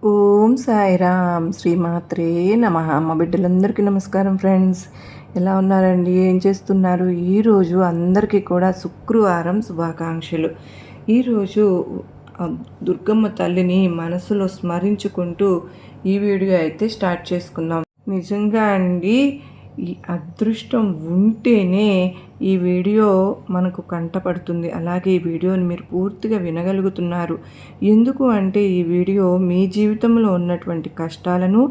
ఓం సాయిరామ్ శ్రీమాత్రే నమః. మా బిడ్డలందరికీ నమస్కారం ఫ్రెండ్స్. ఎలా ఉన్నారండి? ఏం చేస్తున్నారు? ఈరోజు అందరికీ కూడా శుక్రవారం శుభాకాంక్షలు. ఈరోజు దుర్గమ్మ తల్లిని మనసులో స్మరించుకుంటూ ఈ వీడియో అయితే స్టార్ట్ చేసుకుందాం. నిజంగా అండి, ఈ అదృష్టం ఉంటేనే ఈ వీడియో మనకు కంటపడుతుంది. అలాగే ఈ వీడియోని మీరు పూర్తిగా వినగలుగుతున్నారు. ఎందుకు అంటే ఈ వీడియో మీ జీవితంలో ఉన్నటువంటి కష్టాలను,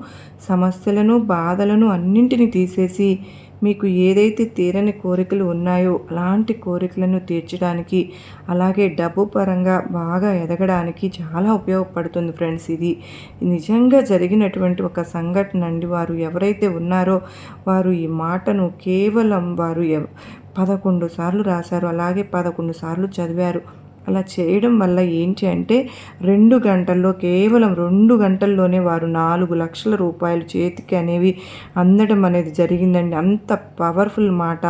సమస్యలను, బాధలను అన్నింటినీ తీసేసి మీకు ఏదైతే తీరని కోరికలు ఉన్నాయో అలాంటి కోరికలను తీర్చడానికి, అలాగే డబ్బు పరంగా బాగా ఎదగడానికి చాలా ఉపయోగపడుతుంది ఫ్రెండ్స్. ఇది నిజంగా జరిగినటువంటి ఒక సంఘటన అండి. వారు ఎవరైతే ఉన్నారో వారు ఈ మాటను కేవలం వారు 11 సార్లు రాశారు, అలాగే 11 సార్లు చదివారు. అలా చేయడం వల్ల ఏంటి అంటే 2 గంటల్లో, కేవలం 2 గంటల్లోనే వారు 4 లక్షల రూపాయలు చేతికి అనేవి అందడం అనేది జరిగిందండి. అంత పవర్ఫుల్ మాట.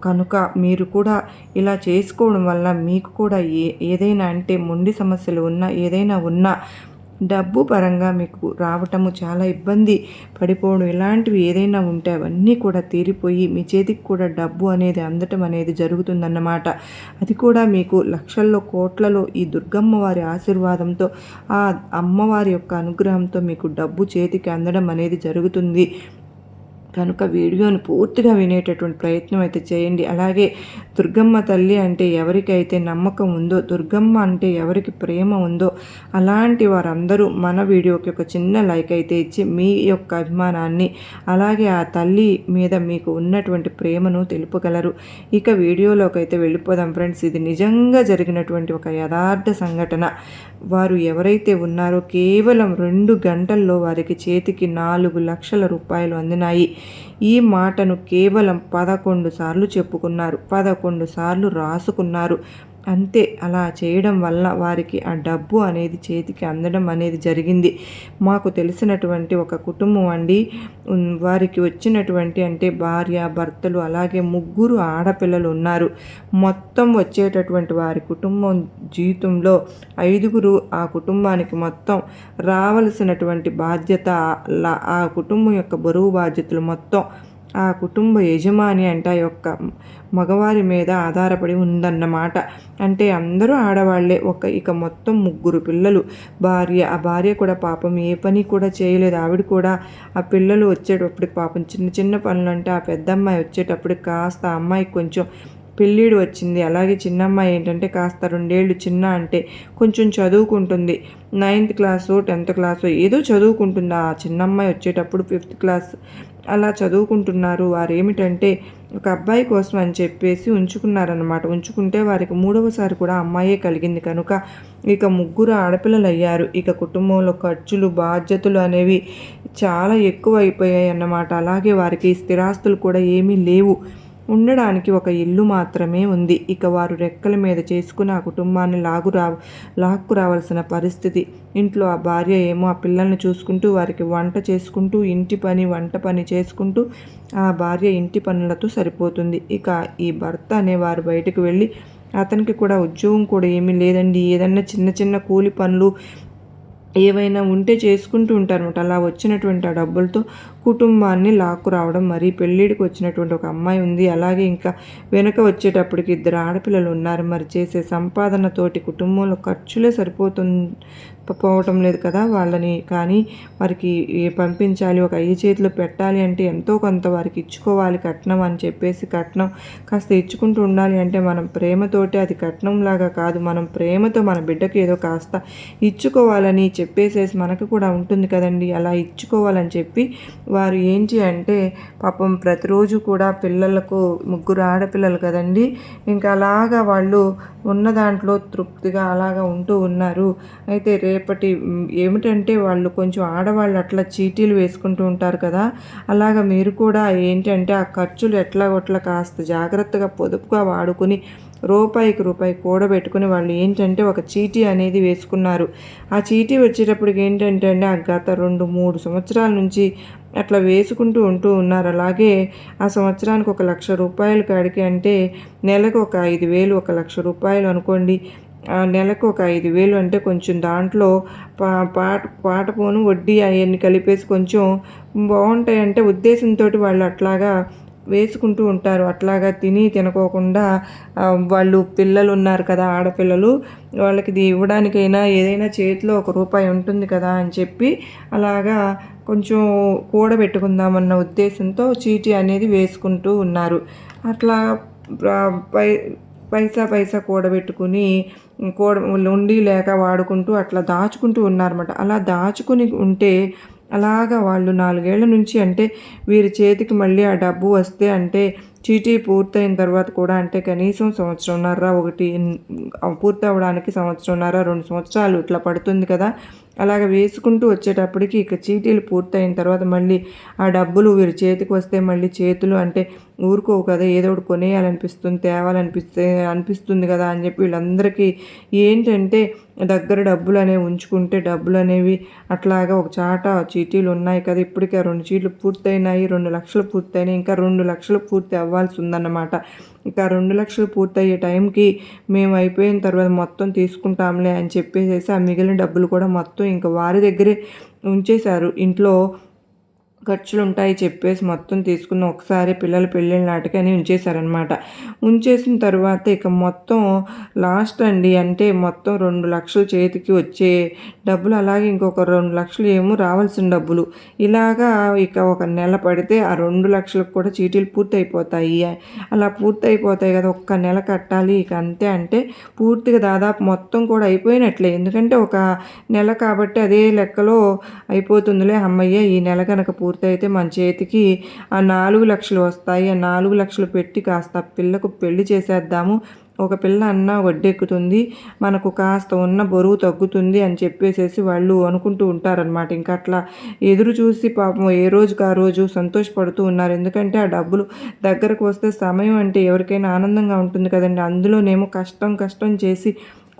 కనుక మీరు కూడా ఇలా చేసుకోవడం వల్ల మీకు కూడా ఏదైనా అంటే మొండి సమస్యలు ఉన్నా, ఏదైనా ఉన్నా డబ్బు పరంగా మీకు రావటము, చాలా ఇబ్బంది పడిపోవడం ఇలాంటివి ఏదైనా ఉంటే అవన్నీ కూడా తీరిపోయి మీ చేతికి కూడా డబ్బు అనేది అందటం అనేది జరుగుతుందన్నమాట. అది కూడా మీకు లక్షల్లో, కోట్లలో ఈ దుర్గమ్మ వారి ఆశీర్వాదంతో, ఆ అమ్మవారి యొక్క అనుగ్రహంతో మీకు డబ్బు చేతికి అందడం అనేది జరుగుతుంది. కనుక వీడియోను పూర్తిగా వినేటటువంటి ప్రయత్నం అయితే చేయండి. అలాగే దుర్గమ్మ తల్లి అంటే ఎవరికైతే నమ్మకం ఉందో, దుర్గమ్మ అంటే ఎవరికి ప్రేమ ఉందో అలాంటి వారందరూ మన వీడియోకి ఒక చిన్న లైక్ అయితే ఇచ్చి మీ యొక్క అభిమానాన్ని, అలాగే ఆ తల్లి మీద మీకు ఉన్నటువంటి ప్రేమను తెలుపగలరు. ఇక వీడియోలోకి అయితే వెళ్ళిపోదాం ఫ్రెండ్స్. ఇది నిజంగా జరిగినటువంటి ఒక యథార్థ సంఘటన. వారు ఎవరైతే ఉన్నారో కేవలం 2 గంటల్లో వారికి చేతికి 4 లక్షల రూపాయలు అందినాయి. ఈ మాటను కేవలం 11 సార్లు చెప్పుకున్నారు, 11 సార్లు రాసుకున్నారు. అంతే. అలా చేయడం వల్ల వారికి ఆ డబ్బు అనేది చేతికి అందడం అనేది జరిగింది. మాకు తెలిసినటువంటి ఒక కుటుంబం అండి. వారికి వచ్చినటువంటి అంటే భార్య, భర్తలు, అలాగే 3 ఆడపిల్లలు ఉన్నారు. మొత్తం వచ్చేటటువంటి వారి కుటుంబం జీవితంలో 5 ఆ కుటుంబానికి మొత్తం రావలసినటువంటి బాధ్యత, ఆ కుటుంబం యొక్క బరువు బాధ్యతలు మొత్తం ఆ కుటుంబ యజమాని అంటే ఆ యొక్క మగవారి మీద ఆధారపడి ఉందన్నమాట. అంటే అందరూ ఆడవాళ్లే. ఇక మొత్తం 3 పిల్లలు, భార్య. ఆ భార్య కూడా పాపం ఏ పని కూడా చేయలేదు. ఆవిడ కూడా ఆ పిల్లలు వచ్చేటప్పటికి పాపం చిన్న చిన్న పనులు అంటే ఆ పెద్దమ్మాయి వచ్చేటప్పటికి కాస్త అమ్మాయికి కొంచెం పెళ్ళిడు వచ్చింది. అలాగే చిన్నమ్మాయి ఏంటంటే కాస్త 2 ఏళ్ళు చిన్న, అంటే కొంచెం చదువుకుంటుంది. 9th క్లాసు 10th క్లాసు ఏదో చదువుకుంటుంది. ఆ చిన్నమ్మాయి వచ్చేటప్పుడు 5th క్లాస్ అలా చదువుకుంటున్నారు. వారు ఏమిటంటే ఒక అబ్బాయి కోసం అని చెప్పేసి ఉంచుకున్నారనమాట. ఉంచుకుంటే వారికి 3వసారి కూడా అమ్మాయే కలిగింది. కనుక ఇక 3 ఆడపిల్లలు అయ్యారు. ఇక కుటుంబంలో ఖర్చులు, బాధ్యతలు అనేవి చాలా ఎక్కువ అయిపోయాయి అన్నమాట. అలాగే వారికి స్థిరాస్తులు కూడా ఏమీ లేవు. ఉండడానికి ఒక ఇల్లు మాత్రమే ఉంది. ఇక వారు రెక్కల మీద చేసుకుని ఆ కుటుంబాన్ని లాక్కు రావాల్సిన పరిస్థితి. ఇంట్లో ఆ భార్య ఏమో ఆ పిల్లల్ని చూసుకుంటూ, వారికి వంట చేసుకుంటూ, ఇంటి పని, వంట పని చేసుకుంటూ ఆ భార్య ఇంటి పనులతో సరిపోతుంది. ఇక ఈ భర్త అనేవారు బయటకు వెళ్ళి, అతనికి కూడా ఉద్యోగం కూడా ఏమీ లేదండి. ఏదన్నా చిన్న చిన్న కూలి పనులు ఏవైనా ఉంటే చేసుకుంటూ ఉంటారన్నమాట. అలా వచ్చినటువంటి ఆ డబ్బులతో కుటుంబాన్ని లాక్కు రావడం. మరి పెళ్ళిడికి వచ్చినటువంటి ఒక అమ్మాయి ఉంది. అలాగే ఇంకా వెనక వచ్చేటప్పటికి 2 ఆడపిల్లలు ఉన్నారు. మరి చేసే సంపాదనతోటి కుటుంబంలో ఖర్చులే పోవటం లేదు కదా వాళ్ళని. కానీ వారికి పంపించాలి, ఒక అయ్య చేతిలో పెట్టాలి అంటే ఎంతో కొంత వారికి ఇచ్చుకోవాలి కట్నం అని చెప్పేసి, కట్నం కాస్త ఇచ్చుకుంటూ ఉండాలి. అంటే మనం ప్రేమతోటి, అది కట్నంలాగా కాదు, మనం ప్రేమతో మన బిడ్డకి ఏదో కాస్త ఇచ్చుకోవాలని చెప్పేసేసి మనకు కూడా ఉంటుంది కదండి. అలా ఇచ్చుకోవాలని చెప్పి వారు ఏంటి అంటే పాపం ప్రతిరోజు కూడా పిల్లలకు 3 ఆడపిల్లలు కదండి, ఇంకా అలాగా వాళ్ళు ఉన్న దాంట్లో తృప్తిగా అలాగా ఉంటూ ఉన్నారు. అయితే రేపటి ఏమిటంటే వాళ్ళు కొంచెం ఆడవాళ్ళు అట్లా చీటీలు వేసుకుంటూ ఉంటారు కదా, అలాగా మీరు కూడా ఏంటంటే ఆ ఖర్చులు ఎట్లాగొట్లా కాస్త జాగ్రత్తగా పొదుపుగా వాడుకుని రూపాయికి రూపాయి కూడబెట్టుకుని వాళ్ళు ఏంటంటే ఒక చీటీ అనేది వేసుకున్నారు. ఆ చీటీ వచ్చేటప్పటికి ఏంటంటే అండి ఆ గత 2-3 సంవత్సరాల నుంచి అట్లా వేసుకుంటూ ఉన్నారు. అలాగే ఆ సంవత్సరానికి 1 లక్ష రూపాయలు కాడికి, అంటే నెలకు ఒక 5,000, 1 లక్ష రూపాయలు అనుకోండి. నెలకు ఒక 5,000 అంటే కొంచెం దాంట్లో పాట పోను వడ్డీ అవన్నీ కలిపేసి కొంచెం బాగుంటాయంటే ఉద్దేశంతో వాళ్ళు అట్లాగా వేసుకుంటూ ఉంటారు. అట్లాగా తినకోకుండా వాళ్ళు పిల్లలు ఉన్నారు కదా, ఆడపిల్లలు, వాళ్ళకి ఇది ఇవ్వడానికైనా ఏదైనా చేతిలో రూపాయి ఉంటుంది కదా అని చెప్పి అలాగా కొంచెం కూడబెట్టుకుందామన్న ఉద్దేశంతో చీటీ అనేది వేసుకుంటూ ఉన్నారు. అట్లా పై పైసా కూడబెట్టుకుని ఉండి లేక వాడుకుంటూ అట్లా దాచుకుంటూ ఉన్నారన్నమాట. అలా దాచుకుని ఉంటే అలాగా వాళ్ళు 4 ఏళ్ల నుంచి అంటే వీరి చేతికి మళ్ళీ ఆ డబ్బు వస్తే అంటే చీటీ పూర్తయిన తర్వాత కూడా అంటే కనీసం సంవత్సరంన్నర పూర్తి అవ్వడానికి సంవత్సరంన్నర 2 సంవత్సరాలు ఇట్లా పడుతుంది కదా. అలాగ వేసుకుంటూ వచ్చేటప్పటికి ఇక చీటీలు పూర్తయిన తర్వాత మళ్ళీ ఆ డబ్బులు వీరి చేతికి వస్తే మళ్ళీ చేతులు అంటే ఊరుకోవు కదా, ఏదో ఒకటి కొనేయాలనిపిస్తుంది, అనిపిస్తుంది కదా అని చెప్పి వీళ్ళందరికీ ఏంటంటే దగ్గర డబ్బులు అనేవి ఉంచుకుంటే డబ్బులు అనేవి అట్లాగా ఒక చాట చీటీలు ఉన్నాయి కదా, ఇప్పటికే 2 చీటీలు పూర్తయినాయి, 2 లక్షలు పూర్తయినాయి, ఇంకా 2 లక్షలు పూర్తి అవ్వాల్సి ఉందన్నమాట. ఇంకా 2 లక్షలు పూర్తయ్యే టైంకి మేము అయిపోయిన తర్వాత మొత్తం తీసుకుంటాంలే అని చెప్పేసి ఆ మిగిలిన డబ్బులు కూడా మొత్తం ఇంకా వారి దగ్గరే ఉంచేశారు. ఇంట్లో ఖర్చులు ఉంటాయి చెప్పేసి మొత్తం తీసుకున్న ఒకసారి పిల్లల పెళ్ళిళ్ళ నాటికి అని ఉంచేశారనమాట. ఉంచేసిన తర్వాత ఇక మొత్తం లాస్ట్ అండి అంటే మొత్తం 2 లక్షలు చేతికి వచ్చే డబ్బులు, అలాగే ఇంకొక 2 లక్షలు ఏమో రావాల్సిన డబ్బులు, ఇలాగా ఇక ఒక నెల పడితే ఆ 2 లక్షలకు కూడా చీటీలు పూర్తయిపోతాయి. అలా పూర్తయిపోతాయి కదా, ఒక్క నెల కట్టాలి ఇక అంతే. అంటే పూర్తిగా దాదాపు మొత్తం కూడా అయిపోయినట్లే, ఎందుకంటే ఒక నెల కాబట్టి అదే లెక్కలో అయిపోతుందిలే, అమ్మయ్య ఈ నెల కనుక పూర్తయితే మన చేతికి ఆ 4 లక్షలు వస్తాయి, ఆ 4 లక్షలు పెట్టి కాస్త పిల్లకు పెళ్లి చేసేద్దాము, ఒక పిల్ల అన్న వడ్డెక్కుతుంది, మనకు కాస్త ఉన్న బరువు తగ్గుతుంది అని చెప్పేసేసి వాళ్ళు అనుకుంటూ ఉంటారనమాట. ఇంకా అట్లా ఎదురు చూసి పాపం ఏ రోజుకి ఆ రోజు సంతోషపడుతూ ఉన్నారు. ఎందుకంటే ఆ డబ్బులు దగ్గరకు వస్తే సమయం అంటే ఎవరికైనా ఆనందంగా ఉంటుంది కదండి. అందులోనేమో కష్టం చేసి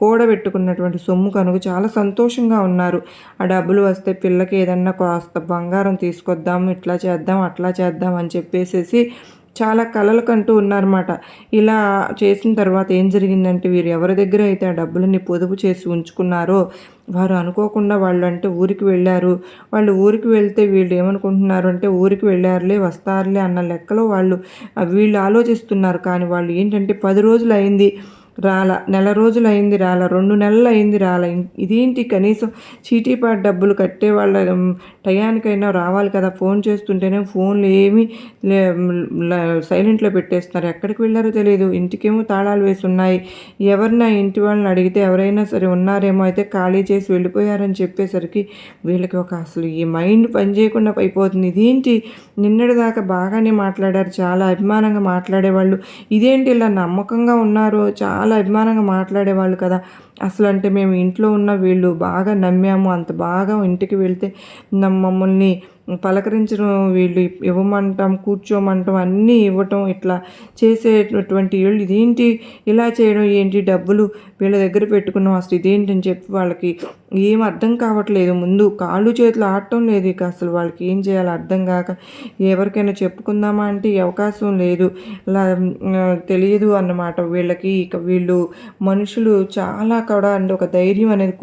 కూడబెట్టుకున్నటువంటి సొమ్ము కనుక చాలా సంతోషంగా ఉన్నారు. ఆ డబ్బులు వస్తే పిల్లకి ఏదన్నా కాస్త బంగారం తీసుకొద్దాము, ఇట్లా చేద్దాం అట్లా చేద్దాం అని చెప్పేసేసి చాలా కలలు కంటూ ఉన్నారన్నమాట. ఇలా చేసిన తర్వాత ఏం జరిగిందంటే వీరు ఎవరి దగ్గర అయితే ఆ డబ్బులని పొదుపు చేసి ఉంచుకున్నారో వారు అనుకోకుండా వాళ్ళు అంటే ఊరికి వెళ్ళారు. వాళ్ళు ఊరికి వెళ్తే వీళ్ళు ఏమనుకుంటున్నారు అంటే ఊరికి వెళ్ళారులే వస్తారులే అన్న లెక్కలో వీళ్ళు ఆలోచిస్తున్నారు. కానీ వాళ్ళు ఏంటంటే 10 రోజులు అయింది నెల రోజులు అయింది 2 నెలలు అయింది ఇదేంటి కనీసం చీటీపాటు డబ్బులు కట్టే వాళ్ళ టయానికైనా రావాలి కదా, ఫోన్ చేస్తుంటేనే ఫోన్లు ఏమీ సైలెంట్లో పెట్టేస్తున్నారు, ఎక్కడికి వెళ్ళారో తెలియదు, ఇంటికేమో తాళాలు వేసి ఉన్నాయి, ఎవరినా ఇంటి వాళ్ళని అడిగితే ఎవరైనా సరే ఉన్నారేమో అయితే ఖాళీ చేసి వెళ్ళిపోయారని చెప్పేసరికి వీళ్ళకి అసలు ఈ మైండ్ పనిచేయకుండా అయిపోతుంది. ఇదేంటి నిన్నటిదాకా బాగానే మాట్లాడారు, చాలా అభిమానంగా మాట్లాడేవాళ్ళు, ఇదేంటి ఇలా నమ్మకంగా ఉన్నారు, చాలా అభిమానంగా మాట్లాడేవాళ్ళు కదా, అసలు అంటే మేము ఇంట్లో ఉన్న వీళ్ళు బాగా నమ్మాము, అంత బాగా ఇంటికి వెళ్తే మమ్మల్ని పలకరించడం, వీళ్ళు ఇవ్వమంటాం కూర్చోమంటాం అన్నీ ఇవ్వటం, ఇట్లా చేసేటటువంటి వీళ్ళు ఇదేంటి ఇలా చేయడం ఏంటి, డబ్బులు వీళ్ళ దగ్గర పెట్టుకున్నాం అసలు ఇదేంటని చెప్పి వాళ్ళకి ఏం అర్థం కావట్లేదు. ముందు కాళ్ళు చేతులు ఆడటం లేదు, ఇక అసలు వాళ్ళకి ఏం చేయాలో అర్థం కాక ఎవరికైనా చెప్పుకుందామా అంటే అవకాశం లేదు, ఇలా తెలియదు అన్నమాట వీళ్ళకి. ఇక వీళ్ళు మనుషులు చాలా కూడా అంటే ఒక ధైర్యం అనేది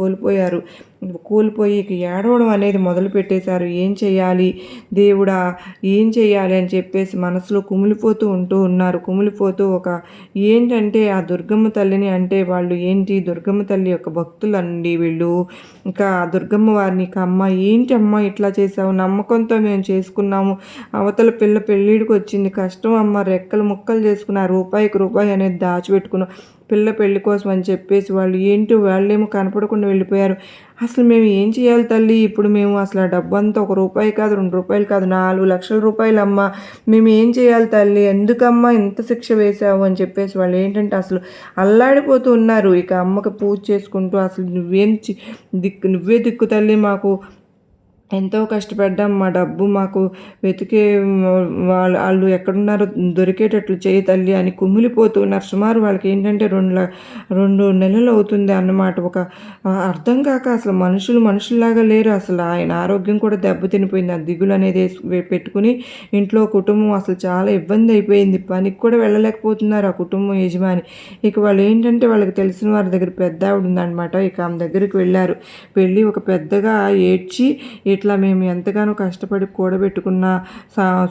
కోల్పోయి ఇక ఏడవడం అనేది మొదలు పెట్టేశారు. ఏం చేయాలి దేవుడా, ఏం చేయాలి అని చెప్పేసి మనసులో కుమిలిపోతూ ఉన్నారు. కుమిలిపోతూ ఏంటంటే ఆ దుర్గమ్మ తల్లిని అంటే వాళ్ళు ఏంటి దుర్గమ్మ తల్లి యొక్క భక్తులండి వీళ్ళు. ఇంకా దుర్గమ్మ వారిని అమ్మ ఏంటి అమ్మ ఇట్లా చేసావు, నమ్మకంతో మేము చేసుకున్నాము, అవతల పిల్ల పెళ్ళిడికి వచ్చింది, కష్టం అమ్మ, రెక్కలు ముక్కలు చేసుకున్న రూపాయికి రూపాయి అనేది దాచిపెట్టుకున్నాం పిల్ల పెళ్లి కోసం అని చెప్పేసి వాళ్ళేమో కనపడకుండా వెళ్ళిపోయారు. అసలు మేము ఏం చేయాలి తల్లి, ఇప్పుడు మేము అసలు ఆ డబ్బంతా ₹1 కాదు, ₹2 కాదు, 4 లక్షల రూపాయలు అమ్మ, మేము ఏం చేయాలి తల్లి, ఎందుకమ్మా ఇంత శిక్ష వేసావు అని చెప్పేసి వాళ్ళు ఏంటంటే అసలు అల్లాడిపోతూ ఉన్నారు. ఇక అమ్మకి పూజ చేసుకుంటూ అసలు నువ్వే దిక్కు తల్లి, మాకు ఎంతో కష్టపడ్డాం. మా డబ్బు మాకు వెతికే వాళ్ళు ఎక్కడున్నారో దొరికేటట్లు చేయి తల్లి అని కుమిలిపోతూ ఉన్నారు. సుమారు వాళ్ళకేంటంటే 2 నెలలు అవుతుంది అన్నమాట. అర్థం కాక అసలు మనుషుల్లాగా లేరు అసలు. ఆయన ఆరోగ్యం కూడా దెబ్బతినిపోయింది. ఆ దిగులు అనేది పెట్టుకుని ఇంట్లో కుటుంబం అసలు చాలా ఇబ్బంది అయిపోయింది. పనికి కూడా వెళ్ళలేకపోతున్నారు ఆ కుటుంబం యజమాని. ఇక వాళ్ళు ఏంటంటే వాళ్ళకి తెలిసిన వారి దగ్గర పెద్ద ఆవిడ ఉందన్నమాట. ఇక ఆమె దగ్గరికి వెళ్ళారు. వెళ్ళి ఒక పెద్దగా ఏడ్చి, ఇట్లా మేము ఎంతగానో కష్టపడి కూడబెట్టుకున్న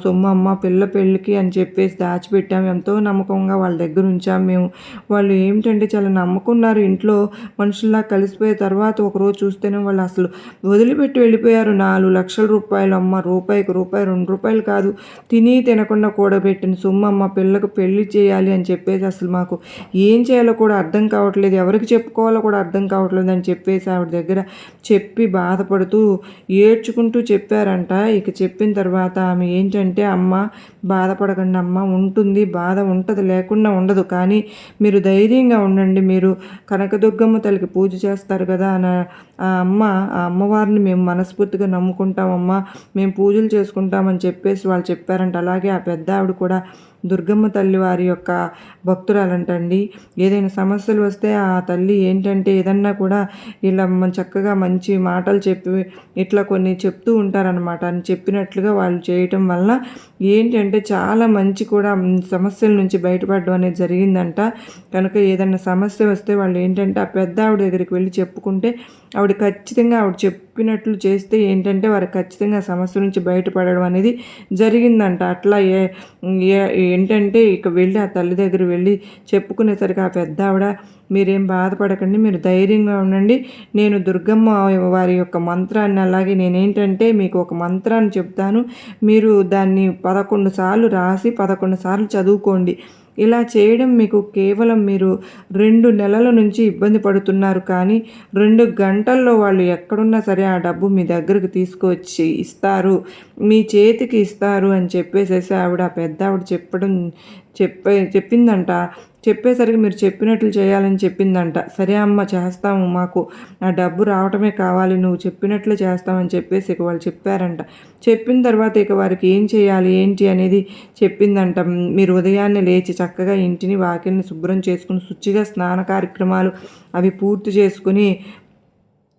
సొమ్ము అమ్మ పిల్ల పెళ్ళికి అని చెప్పేసి దాచిపెట్టాము. ఎంతో నమ్మకంగా వాళ్ళ దగ్గర ఉంచాము మేము. వాళ్ళు ఏమిటంటే చాలా నమ్ముకున్నారు. ఇంట్లో మనుషుల్లా కలిసిపోయే తర్వాత ఒకరోజు చూస్తేనే వాళ్ళు అసలు వదిలిపెట్టి వెళ్ళిపోయారు. 4 లక్షల రూపాయలు అమ్మ, రూపాయికి రూపాయి, ₹2 కాదు, తినకుండా కూడబెట్టిన సొమ్ము అమ్మ, పిల్లకు పెళ్లి చేయాలి అని చెప్పేసి అసలు మాకు ఏం చేయాలో కూడా అర్థం కావట్లేదు, ఎవరికి చెప్పుకోవాలో కూడా అర్థం కావట్లేదు అని చెప్పేసి ఆవిడ దగ్గర చెప్పి బాధపడుతూ ఏడ్చుకుంటూ చెప్పారంట. ఇక చెప్పిన తర్వాత ఆమె ఏంటంటే, అమ్మ బాధపడకండి అమ్మ, ఉంటుంది బాధ ఉంటుంది, లేకుండా ఉండదు, కానీ మీరు ధైర్యంగా ఉండండి, మీరు కనకదుర్గమ్మ తల్లికి పూజ చేస్తారు కదా అని ఆ అమ్మవారిని మేము మనస్ఫూర్తిగా నమ్ముకుంటామమ్మా, మేము పూజలు చేసుకుంటామని చెప్పేసి వాళ్ళు చెప్పారంట. అలాగే ఆ పెద్ద ఆవిడ కూడా దుర్గమ్మ తల్లి వారి యొక్క భక్తురాలంటండి. ఏదైనా సమస్యలు వస్తే ఆ తల్లి ఏంటంటే ఏదన్నా కూడా ఇలా చక్కగా మంచి మాటలు చెప్పి ఇట్లా కొన్ని చెప్తూ ఉంటారనమాట. అని చెప్పినట్లుగా వాళ్ళు చేయటం వల్ల ఏంటంటే చాలా మంచి కూడా సమస్యల నుంచి బయటపడడం అనేది జరిగిందంట. కనుక ఏదన్నా సమస్య వస్తే వాళ్ళు ఏంటంటే ఆ పెద్ద ఆవిడ దగ్గరికి వెళ్ళి చెప్పుకుంటే ఆవిడ ఖచ్చితంగా ఆవిడ చెప్పినట్లు చేస్తే ఏంటంటే వారికి ఖచ్చితంగా సమస్య నుంచి బయటపడడం అనేది జరిగిందంట. అట్లా ఏంటంటే ఇక వెళ్ళి ఆ తల్లి దగ్గర వెళ్ళి చెప్పుకునేసరికి ఆ పెద్ద ఆవిడ, మీరేం బాధపడకండి, మీరు ధైర్యంగా ఉండండి, నేను దుర్గమ్మ వారి యొక్క మంత్రాన్ని, అలాగే నేనేంటంటే మీకు ఒక మంత్రాన్ని చెప్తాను, మీరు దాన్ని 11 సార్లు రాసి 11 సార్లు చదువుకోండి. ఇలా చేయడం మీకు కేవలం మీరు 2 నెలల నుంచి ఇబ్బంది పడుతున్నారు, కానీ 2 గంటల్లో వాళ్ళు ఎక్కడున్నా సరే ఆ డబ్బు మీ దగ్గరకు తీసుకొచ్చి ఇస్తారు, మీ చేతికి ఇస్తారు అని చెప్పేసేసి ఆవిడ పెద్ద ఆవిడ చెప్పిందంట. చెప్పేసరికి మీరు చెప్పినట్లు చేయాలని చెప్పిందంట. సరే అమ్మ చేస్తాము, మాకు ఆ డబ్బు రావటమే కావాలి, నువ్వు చెప్పినట్లు చేస్తామని చెప్పేసి ఇక వాళ్ళు చెప్పారంట. చెప్పిన తర్వాత ఇక వారికి ఏం చేయాలి ఏంటి అనేది చెప్పిందంట. మీరు ఉదయాన్నే లేచి చక్కగా ఇంటిని వాకిలిని శుభ్రం చేసుకుని శుచిగా స్నాన కార్యక్రమాలు అవి పూర్తి చేసుకుని,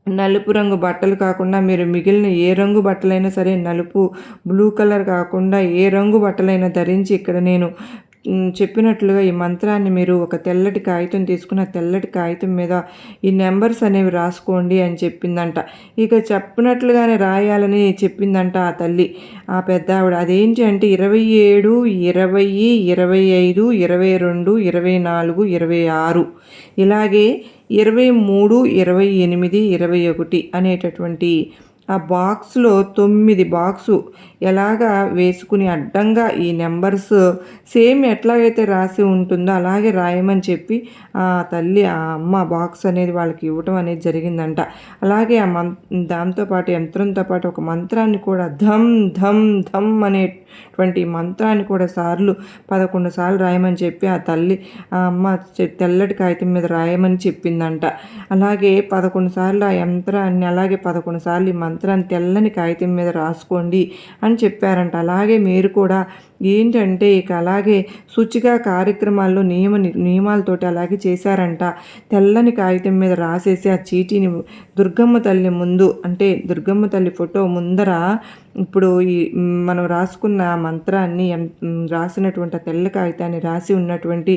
నలుపు రంగు బట్టలు కాకుండా మీరు మిగిలిన ఏ రంగు బట్టలైనా సరే, నలుపు బ్లూ కలర్ కాకుండా ఏ రంగు బట్టలైనా ధరించి ఇక్కడ నేను చెప్పినట్లుగా ఈ మంత్రాన్ని మీరు ఒక తెల్లటి కాగితం తీసుకుని ఆ తెల్లటి కాగితం మీద ఈ నెంబర్స్ అనేవి రాసుకోండి అని చెప్పిందంట. ఇక చెప్పినట్లుగానే రాయాలని చెప్పిందంట ఆ తల్లి, ఆ పెద్ద ఆవిడ. అదేంటి అంటే 27, 20, 25, 22, 24, 26 ఇలాగే 23, 28, 21 అనేటటువంటి ఆ బాక్స్లో 9 బాక్సు ఎలాగా వేసుకుని అడ్డంగా ఈ నెంబర్స్ సేమ్ ఎట్లాగైతే రాసి ఉంటుందో అలాగే రాయమని చెప్పి ఆ తల్లి ఆ అమ్మ బాక్స్ అనేది వాళ్ళకి ఇవ్వటం అనేది జరిగిందంట. అలాగే దాంతోపాటు యంత్రంతో పాటు ఒక మంత్రాన్ని కూడా ధమ్ ధమ్ ధమ్ అనేటువంటి మంత్రాన్ని కూడా 11 సార్లు రాయమని చెప్పి ఆ తల్లి ఆ అమ్మ తెల్లటి కాగితం మీద రాయమని చెప్పిందంట. అలాగే 11 సార్లు ఆ యంత్రాన్ని, అలాగే 11 సార్లు ఈ మంత్రాన్ని తెల్లని కాగితం మీద రాసుకోండి అని చెప్పారంట. అలాగే మీరు కూడా ఏంటంటే ఇక అలాగే శుచిగా కార్యక్రమాల్లో నియమాలతోటి అలాగే చేశారంట. తెల్లని కాగితం మీద రాసేసి ఆ చీటీని దుర్గమ్మ తల్లి ముందు, అంటే దుర్గమ్మ తల్లి ఫోటో ముందర ఇప్పుడు ఈ మనం రాసుకున్న మంత్రాన్ని రాసినటువంటి ఆ తెల్ల కాగితాన్ని రాసి ఉన్నటువంటి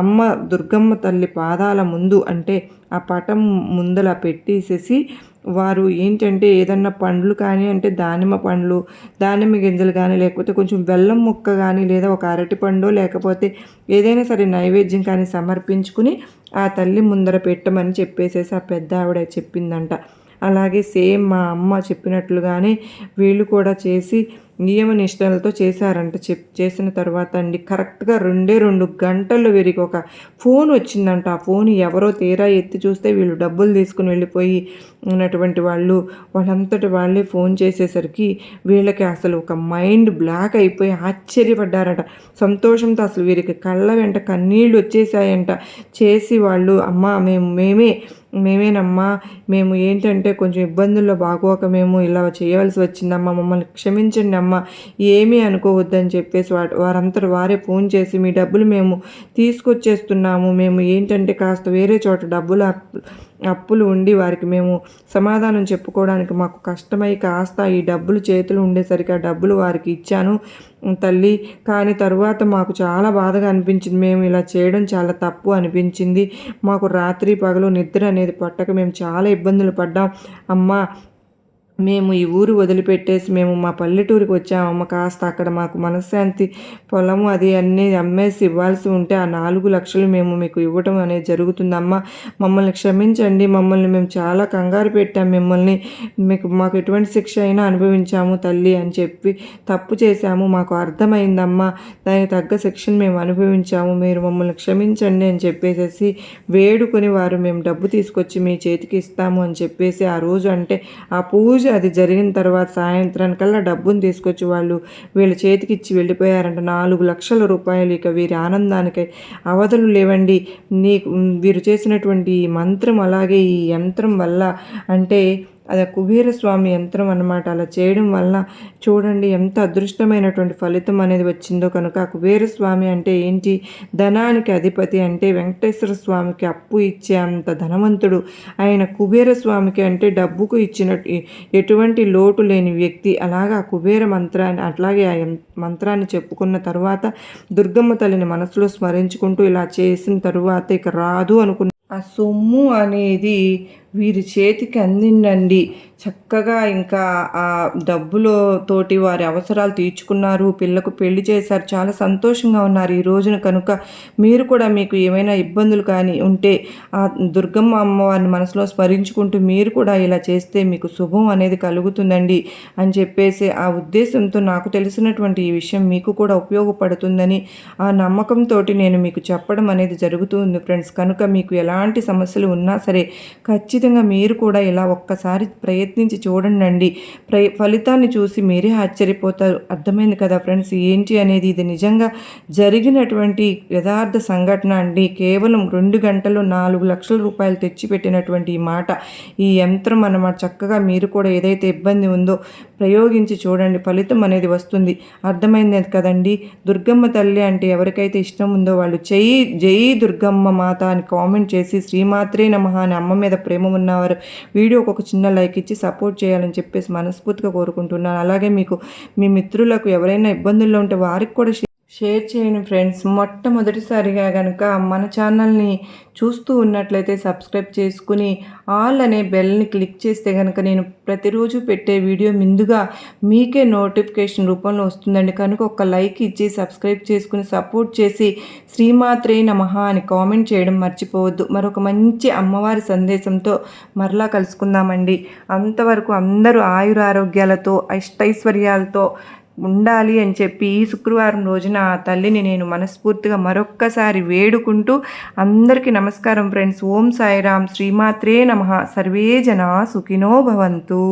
అమ్మ దుర్గమ్మ తల్లి పాదాల ముందు, అంటే ఆ పటం ముందల పెట్టేసేసి వారు ఏంటంటే ఏదన్నా పండ్లు కానీ, అంటే దానిమ్మ పండ్లు, దానిమ్మ గింజలు కానీ, లేకపోతే కొంచెం బెల్లం ముక్క కానీ, లేదా ఒక అరటిపండు, లేకపోతే ఏదైనా సరే నైవేద్యం కానీ సమర్పించుకుని ఆ తల్లి ముందర పెట్టమని చెప్పేసేసి ఆ పెద్ద ఆవిడ చెప్పిందంట. అలాగే సేమ్ మా అమ్మ చెప్పినట్లుగానే వీళ్ళు కూడా చేసి నియమ నిష్టలతో చేశారంట. చేసిన తర్వాత అండి కరెక్ట్గా 2 గంటల్లో వీరికి ఒక ఫోన్ వచ్చిందంట. ఆ ఫోన్ ఎవరో తీరా ఎత్తి చూస్తే వీళ్ళు డబ్బులు తీసుకుని వెళ్ళిపోయి ఉన్నటువంటి వాళ్ళంతటి వాళ్ళే ఫోన్ చేసేసరికి వీళ్ళకి అసలు ఒక మైండ్ బ్లాక్ అయిపోయి ఆశ్చర్యపడ్డారట. సంతోషంతో అసలు వీరికి కళ్ళ వెంట కన్నీళ్ళు వచ్చేసాయంట. చేసి వాళ్ళు, అమ్మ మేమే మేమేనమ్మా, మేము ఏంటంటే కొంచెం ఇబ్బందుల్లో బాగోక మేము ఇలా చేయవలసి వచ్చిందమ్మా, మమ్మల్ని క్షమించండి అమ్మా, ఏమీ అనుకోవద్దని చెప్పేసి వారంతట వారే ఫోన్ చేసి మీ డబ్బులు మేము తీసుకొచ్చేస్తున్నాము, మేము ఏంటంటే కాస్త వేరే చోట డబ్బులు అప్పులు ఉండి వారికి మేము సమాధానం చెప్పుకోవడానికి మాకు కష్టమై కాస్త ఈ డబ్బులు చేతులు ఉండేసరికి ఆ డబ్బులు వారికి ఇచ్చాను తల్లి. కానీ తరువాత మాకు చాలా బాధగా అనిపించింది, మేము ఇలా చేయడం చాలా తప్పు అనిపించింది. మాకు రాత్రి పగలు నిద్ర అనేది పట్టక మేము చాలా ఇబ్బందులు పడ్డాం అమ్మా. మేము ఈ ఊరు వదిలిపెట్టేసి మేము మా పల్లెటూరికి వచ్చామమ్మ. కాస్త అక్కడ మాకు మనశ్శాంతి, పొలము అది అన్నీ అమ్మేసి ఇవ్వాల్సి ఉంటే ఆ 4 లక్షలు మేము మీకు ఇవ్వటం అనేది జరుగుతుందమ్మా. మమ్మల్ని క్షమించండి, మమ్మల్ని మేము చాలా కంగారు పెట్టాం, మిమ్మల్ని మాకు ఎటువంటి శిక్ష అయినా అనుభవించాము తల్లి అని చెప్పి, తప్పు చేశాము, మాకు అర్థమైందమ్మా, దానికి తగ్గ శిక్షను మేము అనుభవించాము, మీరు మమ్మల్ని క్షమించండి అని చెప్పేసి వేడుకొని వారు మేము డబ్బు తీసుకొచ్చి మీ చేతికి ఇస్తాము అని చెప్పేసి ఆ రోజు అంటే ఆ పూజ అది జరిగిన తర్వాత సాయంత్రానికల్లా డబ్బును తీసుకొచ్చి వీళ్ళ చేతికి ఇచ్చి వెళ్ళిపోయారంట. 4 లక్షల రూపాయలు. ఇక వీరి ఆనందానికి అవధులు లేవండి. వీరు చేసినటువంటి ఈ మంత్రం అలాగే ఈ యంత్రం వల్ల అంటే అది కుబేరస్వామి యంత్రం అన్నమాట. అలా చేయడం వల్ల చూడండి ఎంత అదృష్టమైనటువంటి ఫలితం అనేది వచ్చిందో. కనుక కుబేరస్వామి అంటే ఏంటి, ధనానికి అధిపతి అంటే వెంకటేశ్వర స్వామికి అప్పు ఇచ్చే అంత ధనవంతుడు ఆయన కుబేరస్వామికి అంటే డబ్బుకు ఇచ్చినట్టు ఎటువంటి లోటు లేని వ్యక్తి. అలాగా కుబేర మంత్రాన్ని అట్లాగే ఆ మంత్రాన్ని చెప్పుకున్న తర్వాత దుర్గమ్మ తల్లిని మనసులో స్మరించుకుంటూ ఇలా చేసిన తరువాత ఇక రాదు అనుకున్న ఆ సొమ్ము అనేది వీరి చేతికి అందిందండి. చక్కగా ఇంకా ఆ డబ్బులతోటి వారి అవసరాలు తీర్చుకున్నారు, పిల్లకు పెళ్లి చేశారు, చాలా సంతోషంగా ఉన్నారు ఈ రోజున. కనుక మీరు కూడా మీకు ఏమైనా ఇబ్బందులు కానీ ఉంటే ఆ దుర్గమ్మ అమ్మవారిని మనసులో స్మరించుకుంటూ మీరు కూడా ఇలా చేస్తే మీకు శుభం అనేది కలుగుతుందండి అని చెప్పేసి ఆ ఉద్దేశంతో నాకు తెలిసినటువంటి ఈ విషయం మీకు కూడా ఉపయోగపడుతుందని ఆ నమ్మకంతో నేను మీకు చెప్పడం అనేది జరుగుతుంది ఫ్రెండ్స్. కనుక మీకు ఎలాంటి సమస్యలు ఉన్నా సరే ఖచ్చితంగా మీరు కూడా ఇలా ఒక్కసారి ప్రయత్నించి చూడండి. ఫలితాన్ని చూసి మీరే ఆశ్చర్యపోతారు. అర్థమైంది కదా ఫ్రెండ్స్ ఏంటి అనేది. ఇది నిజంగా జరిగినటువంటి యథార్థ సంఘటన అండి. కేవలం 2 గంటల్లో 4 లక్షల రూపాయలు తెచ్చిపెట్టినటువంటి ఈ మాట, ఈ యంత్రం అన్నమాట. చక్కగా మీరు కూడా ఏదైతే ఇబ్బంది ఉందో ప్రయోగించి చూడండి, ఫలితం అనేది వస్తుంది. అర్థమైంది కదండి. దుర్గమ్మ తల్లి అంటే ఎవరికైతే ఇష్టం ఉందో వాళ్ళు జై దుర్గమ్మ మాత అని కామెంట్ చేసి శ్రీమాత్రే నమః అని అమ్మ మీద ప్రేమ ఉన్నవారు వీడియోకి ఒక చిన్న లైక్ ఇచ్చి సపోర్ట్ చేయాలని చెప్పేసి మనస్ఫూర్తిగా కోరుకుంటున్నాను. అలాగే మీకు మీ మిత్రులకు ఎవరైనా ఇబ్బందుల్లో ఉంటే వారికి కూడా షేర్ చేయండి ఫ్రెండ్స్. మొట్టమొదటిసారిగా కనుక మన ఛానల్ని చూస్తూ ఉన్నట్లయితే సబ్స్క్రైబ్ చేసుకుని ఆల్ అనే బెల్ని క్లిక్ చేస్తే కనుక నేను ప్రతిరోజు పెట్టే వీడియో ముందుగా మీకే నోటిఫికేషన్ రూపంలో వస్తుందండి. కనుక ఒక లైక్ ఇచ్చి సబ్స్క్రైబ్ చేసుకుని సపోర్ట్ చేసి శ్రీమాత్రే నమః అని కామెంట్ చేయడం మర్చిపోవద్దు. మరొక మంచి అమ్మవారి సందేశంతో మరలా కలుసుకుందామండి. అంతవరకు అందరూ ఆయురారోగ్యాలతో అష్టైశ్వర్యాలతో ఉండాలి అని చెప్పి ఈ శుక్రవారం రోజున ఆ తల్లిని నేను మనస్ఫూర్తిగా మరొక్కసారి వేడుకుంటూ అందరికీ నమస్కారం ఫ్రెండ్స్. ఓం సాయిరాం. శ్రీమాత్రే నమః. సర్వే జనా సుఖినో భవంతు.